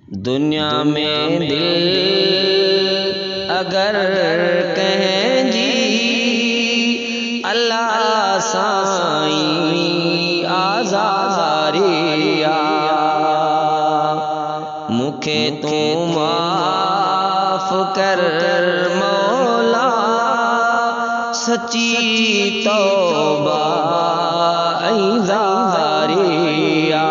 दुनिया में दिल अगर कहें जी अल्लाह साईं आज़ारिया मुखे तू माफ कर मौला सच्ची तौबा ज़ारिया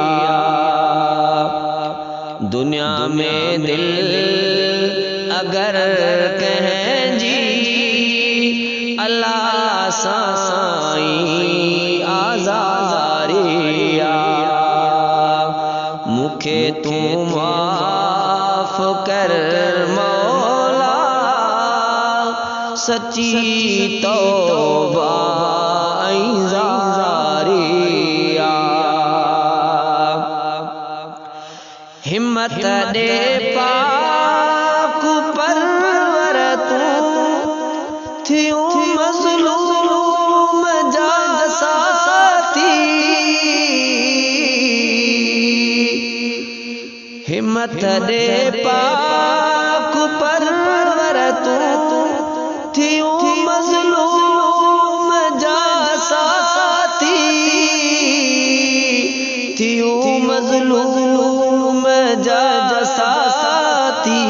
दुनिया में दिल अगर कहें जी अल्लाह साईं आज़ारिया मुखे तू माफ कर मौला सच्ची तौबा ज़ारिया हिम्मत दे पाक परवर तू थियूं मज़लूम जा साथी हिम्मत दे पाक परवर तू थियूं मज़लूम जा साथी थियूं मज़लूम जा साथी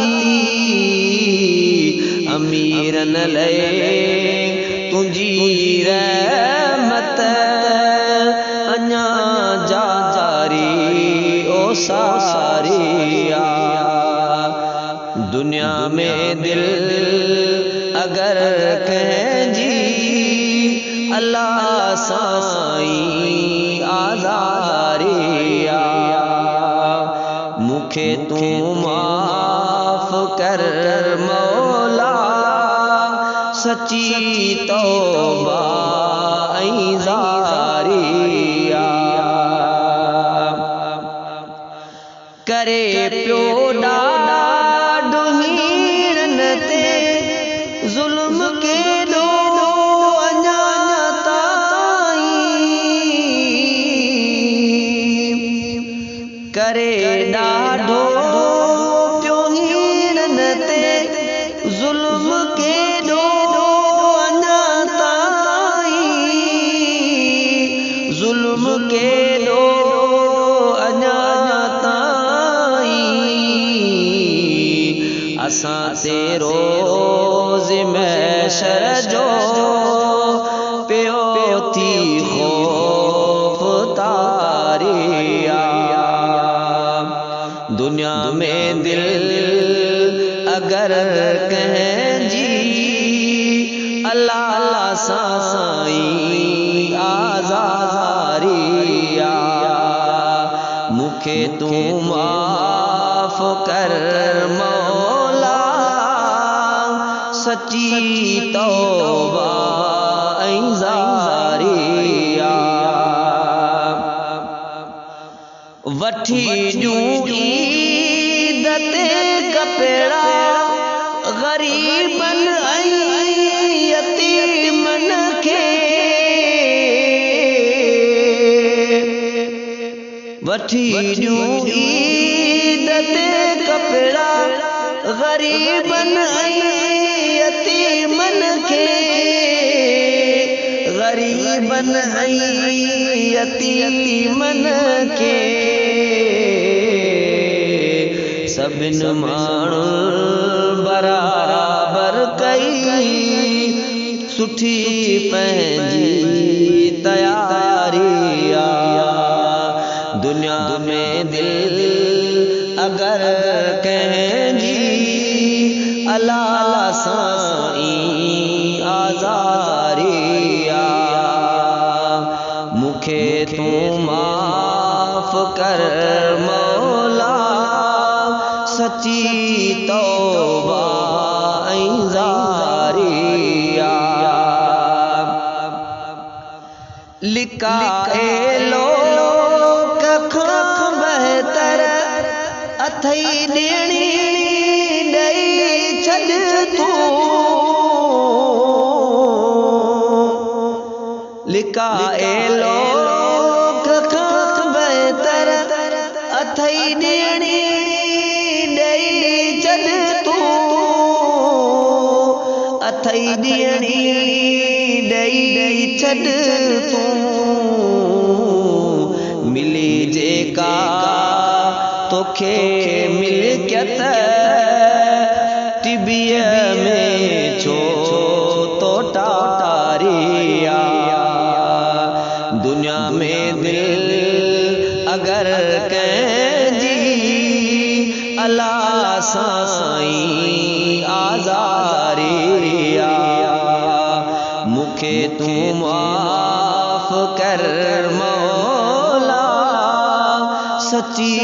अमीरन लए तुझी रहमत अञा जारी ओ सारिया दुनिया में दिल अगर कहें जी अल्लाह साईं आज़ारिया मुखे तू माफ कर मौला सच्ची तौबा ज़ारिया करे प्यो ॾाढो हीरन ते ज़ुल्म के दो अञा ताईं करे ॾाढो प्यो हीरन ते ज़ुल्म के दो अञा ताईं ज़ुल्म के दो अञा असां ते रोज़ महशर जो पियो थी खौफ तारिया दुनिया में दिल अगर कहें जी अल्लाह साईं आज़ारिया मुखे तू माफ कर मौला सच्ची तौबा ज़ारिया वठी ॾियूं ईद ते कपिड़ा ग़रीबन यतीमन खे वठी ॾियूं ईद ते कपिड़ा ग़रीबन यतीमन खे ग़रीबन यतीमन खे सभिन माण्हुनि बराबर कई सुठी पंहिंजी तयारिया दुनिया में दिल अगर कहें जी अल्लाह साईं आज़ारिया मुखे तू माफ कर मौला सच्ची तौबा ज़ारिया लिकाए लो कख बहतर अथई ॾियणी ॾई छॾ तू लिकाए लो कख बहतर अथई ॾियणी अथई ॾियणी ॾेई छॾ तूं मिली जेका तोखे मिल्कियत टिबीअ में छो तो टारिया दुनिया में दिल अगर कंहिंजी अल्लाह साईं आज़ारिया मूंखे तूं माफ़ कर मौला सची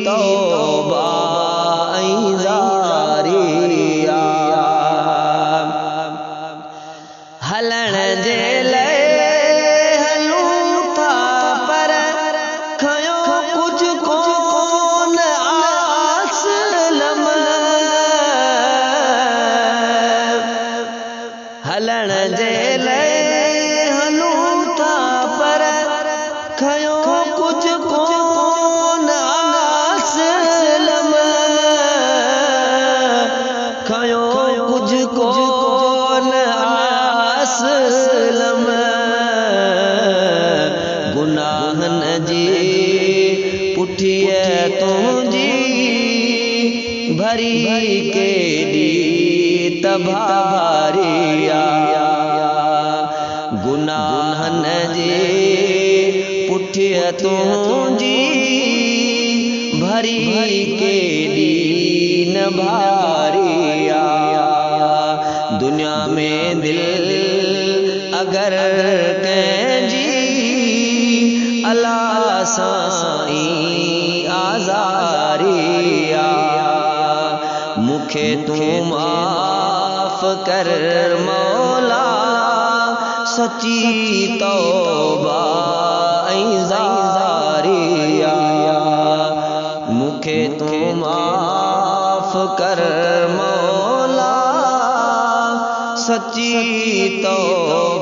तौबा ऐं ज़ारिया हलण जे लाइ हलूं था पर खयो कुझु कोन आसलम हलण जे लाइ हलूं था पर खयो कुझु कोन आसलम खयो कुझु कोन आसलम गुनाहन जी पुठिए तुझी भरी केडी तबारिया गुनाहन जी पुठिए तुझी भरी केडी न भारिया दुनिया में दिल अगर कंहिंजी अल्लाह साईं आज़ारिया मूंखे तूं माफ़ कर मौला सची तौबा ऐं ज़ारिया मूंखे तूं माफ़ कर मौला सची तौबा